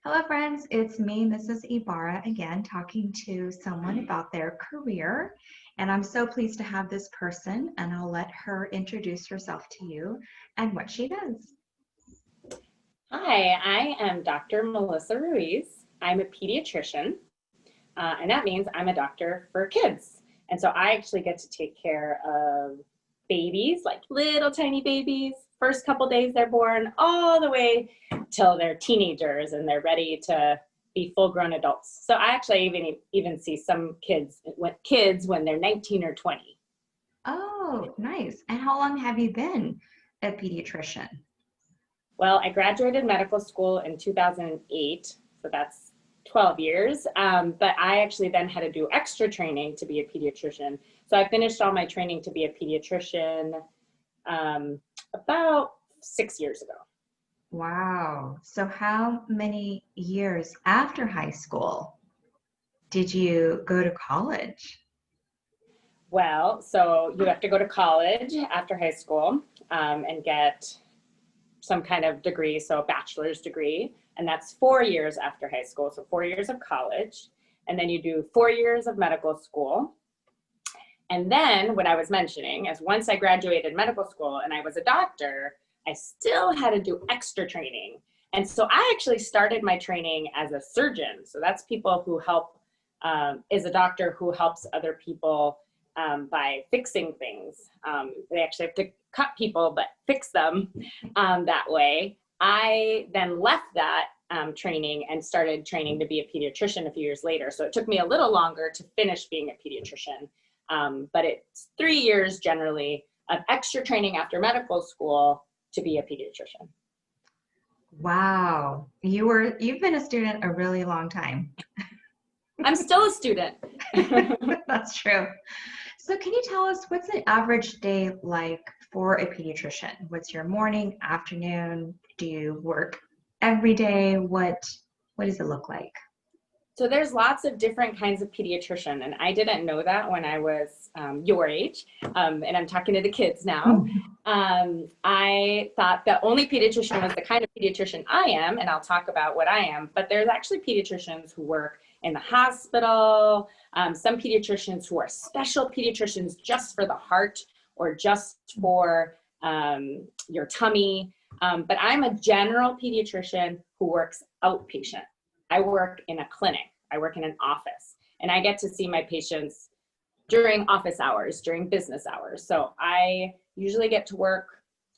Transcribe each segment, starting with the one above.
Hello, friends. It's me, Mrs. Ibarra, again, talking to someone about their career. And I'm so pleased to have this person, and I'll let her introduce herself to you and what she does. Hi, I am Dr. Melissa Ruiz. I'm a pediatrician, and that means I'm a doctor for kids. And so I actually get to take care of babies, like little tiny babies, first couple days they're born, all the way till they're teenagers and they're ready to be full-grown adults. So I actually even see some kids when they're 19 or 20. Oh, nice. And how long have you been a pediatrician? Well, I graduated medical school in 2008, so that's 12 years. But I actually then had to do extra training to be a pediatrician. So I finished all my training to be a pediatrician about 6 years ago. Wow. So how many years after high school did you go to college? Well, so you have to go to college after high school and get some kind of degree, so a bachelor's degree, and that's 4 years after high school, so 4 years of college, and then you do 4 years of medical school. And then what I was mentioning is once I graduated medical school and I was a doctor, I still had to do extra training. And so I actually started my training as a surgeon. So that's people who help, is a doctor who helps other people by fixing things. They actually have to cut people, but fix them that way. I then left that training and started training to be a pediatrician a few years later. So it took me a little longer to finish being a pediatrician. But it's 3 years generally of extra training after medical school to be a pediatrician. Wow. You've been a student a really long time. I'm still a student. That's true. So can you tell us what's an average day like for a pediatrician? What's your morning, afternoon? Do you work every day? What does it look like? So there's lots of different kinds of pediatrician, and I didn't know that when I was your age, and I'm talking to the kids now. I thought the only pediatrician was the kind of pediatrician I am, and I'll talk about what I am, but there's actually pediatricians who work in the hospital, some pediatricians who are special pediatricians just for the heart or just for your tummy, but I'm a general pediatrician who works outpatient. I work in a clinic, I work in an office, and I get to see my patients during office hours, during business hours. So I usually get to work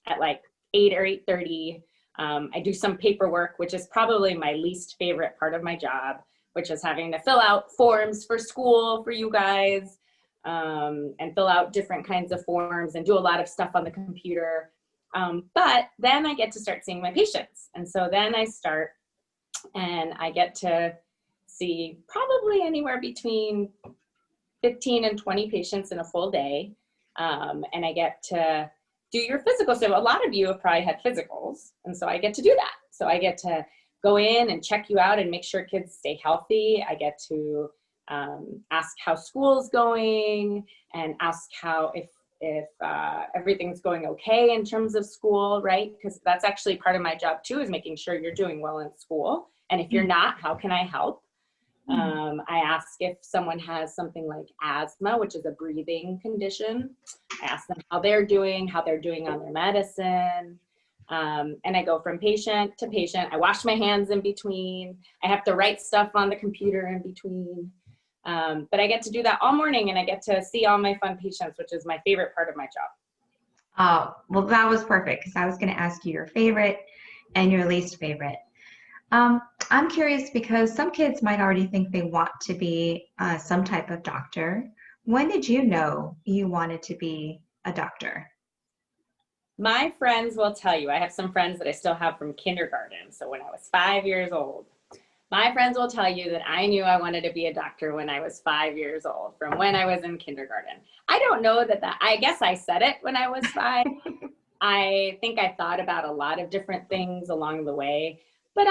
at like 8 or 8:30. I do some paperwork, which is probably my least favorite part of my job, which is having to fill out forms for school for you guys, and fill out different kinds of forms and do a lot of stuff on the computer. But then I get to start seeing my patients. And so then I start and I get to see probably anywhere between 15 and 20 patients in a full day. And I get to do your physical. So a lot of you have probably had physicals. And so I get to do that. So I get to go in and check you out and make sure kids stay healthy. I get to ask how school's going and ask how if everything's going okay in terms of school, right? Because that's actually part of my job too, is making sure you're doing well in school. And if you're not, how can I help? I ask if someone has something like asthma, which is a breathing condition. I ask them how they're doing on their medicine. And I go from patient to patient. I wash my hands in between. I have to write stuff on the computer in between. But I get to do that all morning, and I get to see all my fun patients, which is my favorite part of my job. Oh, well, that was perfect because I was going to ask you your favorite and your least favorite. I'm curious because some kids might already think they want to be some type of doctor. When did you know you wanted to be a doctor? My friends will tell you, I have some friends that I still have from kindergarten. So when I was 5 years old, my friends will tell you that I knew I wanted to be a doctor when I was 5 years old, from when I was in kindergarten. I don't know I guess I said it when I was 5. I think I thought about a lot of different things along the way, but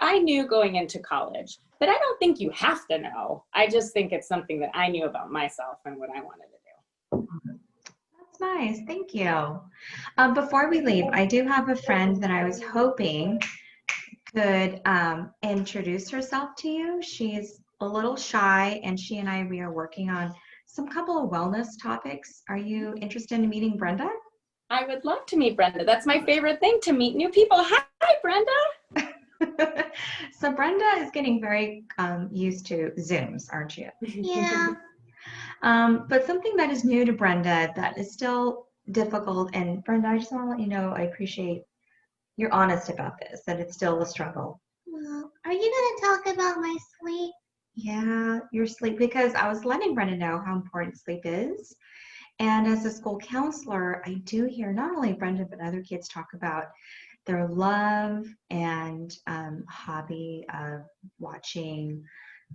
I knew going into college. But I don't think you have to know. I just think it's something that I knew about myself and what I wanted to do. That's nice. Thank you. Before we leave, I do have a friend that I was hoping could introduce herself to you. She's a little shy, and she and I, we are working on some couple of wellness topics. Are you interested in meeting Brenda? I would love to meet Brenda. That's my favorite thing, to meet new people. Hi, Brenda. So Brenda is getting very used to Zooms, aren't you? Yeah. But something that is new to Brenda that is still difficult, and Brenda, I just want to let you know I appreciate you're honest about this, that it's still a struggle. Well, are you gonna talk about my sleep? Yeah, your sleep, because I was letting Brenda know how important sleep is. And as a school counselor, I do hear not only Brenda, but other kids talk about their love and hobby of watching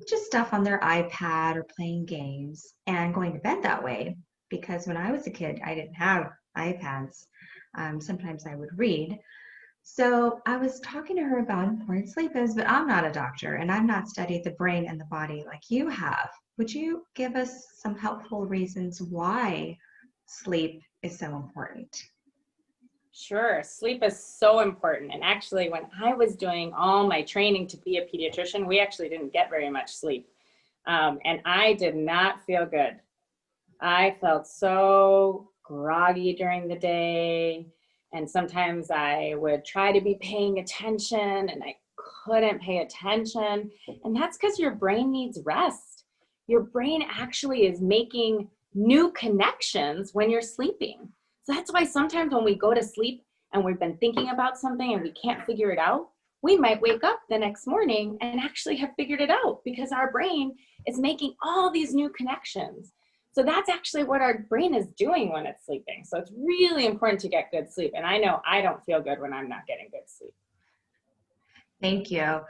just stuff on their iPad or playing games and going to bed that way. Because when I was a kid, I didn't have iPads. Sometimes I would read. So I was talking to her about how important sleep is, but I'm not a doctor and I've not studied the brain and the body like you have. Would you give us some helpful reasons why sleep is so important? Sure, sleep is so important. And actually, when I was doing all my training to be a pediatrician, we actually didn't get very much sleep. And I did not feel good. I felt so groggy during the day. And sometimes I would try to be paying attention and I couldn't pay attention. And that's because your brain needs rest. Your brain actually is making new connections when you're sleeping. So that's why sometimes when we go to sleep and we've been thinking about something and we can't figure it out, we might wake up the next morning and actually have figured it out because our brain is making all these new connections. So that's actually what our brain is doing when it's sleeping. So it's really important to get good sleep. And I know I don't feel good when I'm not getting good sleep. Thank you.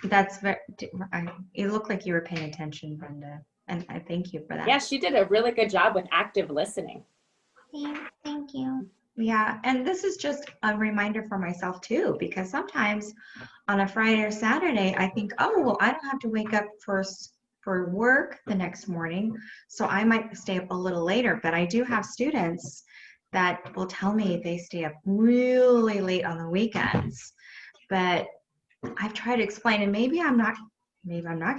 That's very, you look like you were paying attention, Brenda, and I thank you for that. Yeah, she did a really good job with active listening. Thank you. Yeah, and this is just a reminder for myself too, because sometimes on a Friday or Saturday, I think, oh, well, I don't have to wake up for work the next morning, so I might stay up a little later. But I do have students that will tell me they stay up really late on the weekends. But I've tried to explain, and maybe I'm not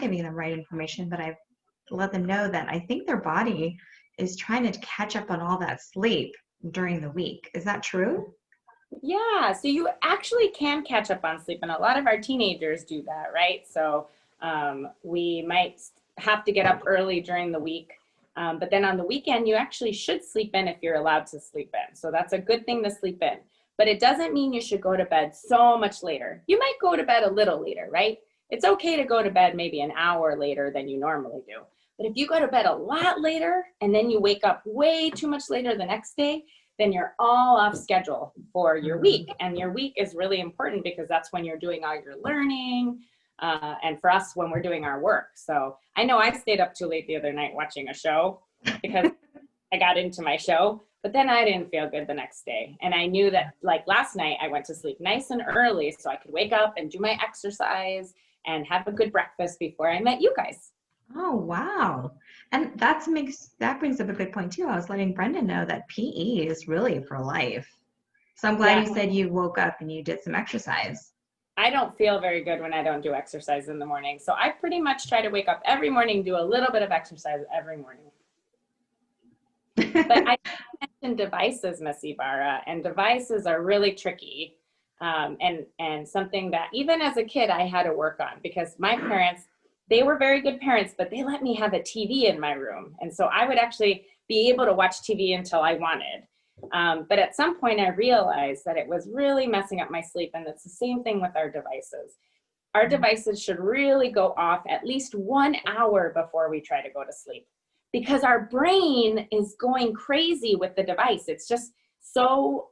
giving them right information, but I've let them know that I think their body is trying to catch up on all that sleep during the week. Is that true? Yeah, so you actually can catch up on sleep, and a lot of our teenagers do that, right? So we might have to get up early during the week, but then on the weekend, you actually should sleep in if you're allowed to sleep in. So that's a good thing to sleep in. But it doesn't mean you should go to bed so much later. You might go to bed a little later, right? It's okay to go to bed maybe an hour later than you normally do. But if you go to bed a lot later and then you wake up way too much later the next day, then you're all off schedule for your week. And your week is really important because that's when you're doing all your learning. And for us, when we're doing our work. So I know I stayed up too late the other night watching a show because I got into my show, but then I didn't feel good the next day. And I knew that, like last night, I went to sleep nice and early so I could wake up and do my exercise and have a good breakfast before I met you guys. Oh, wow. And that brings up a good point too. I was letting Brenda know that PE is really for life. So I'm glad you said you woke up and you did some exercise. I don't feel very good when I don't do exercise in the morning. So I pretty much try to wake up every morning, do a little bit of exercise every morning. But I mentioned devices, Miss Ibarra, and devices are really tricky. And something that even as a kid, I had to work on because my parents, they were very good parents, but they let me have a TV in my room. And so I would actually be able to watch TV until I wanted. But at some point I realized that it was really messing up my sleep. And it's the same thing with our devices. Our devices should really go off at least 1 hour before we try to go to sleep because our brain is going crazy with the device. It's just so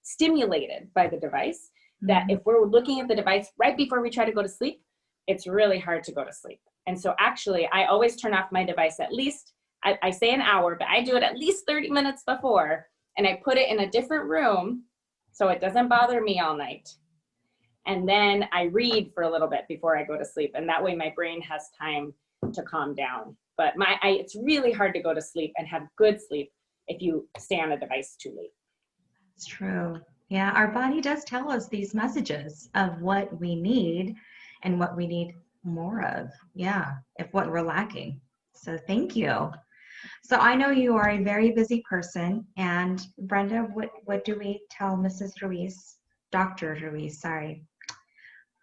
stimulated by the device that if we're looking at the device right before we try to go to sleep, it's really hard to go to sleep. And so actually I always turn off my device at least, I say an hour, but I do it at least 30 minutes before. And I put it in a different room so it doesn't bother me all night. And then I read for a little bit before I go to sleep. And that way my brain has time to calm down. But it's really hard to go to sleep and have good sleep if you stay on a device too late. It's true. Yeah, our body does tell us these messages of what we need and what we need more of. Yeah, if what we're lacking. So thank you. So I know you are a very busy person. And Brenda, what do we tell Mrs. Ruiz? Dr. Ruiz, sorry.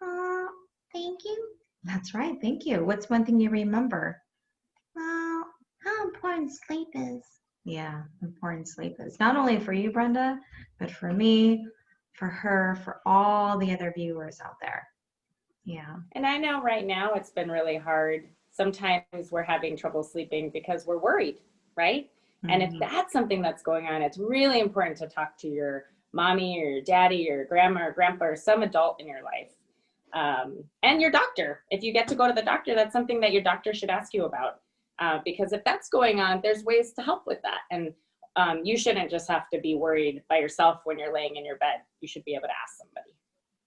Uh, thank you. That's right. Thank you. What's one thing you remember? Well, how important sleep is. Yeah, important sleep is. Not only for you, Brenda, but for me, for her, for all the other viewers out there. Yeah. And I know right now it's been really hard. Sometimes we're having trouble sleeping because we're worried, right? And if Mhm. that's something that's going on, it's really important to talk to your mommy or your daddy or grandma or grandpa or some adult in your life. And your doctor. If you get to go to the doctor, that's something that your doctor should ask you about. Because if that's going on, there's ways to help with that. And you shouldn't just have to be worried by yourself when you're laying in your bed. You should be able to ask somebody.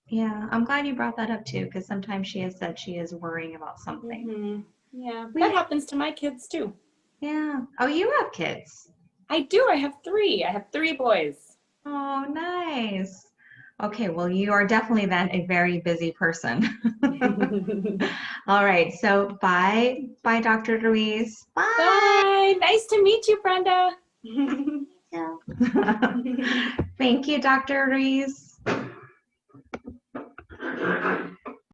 Yeah, I'm glad you brought that up too, because sometimes she has said she is worrying about something. Mm-hmm. Yeah, We, that happens to my kids too. yeah. Oh, you have kids. I do. I have three. I have three boys. Oh, nice. Okay, well, you are definitely then a very busy person. All right, so bye, bye, Dr. Ruiz. Bye. Bye. Nice to meet you, Brenda. So, Thank you, Dr. Ruiz.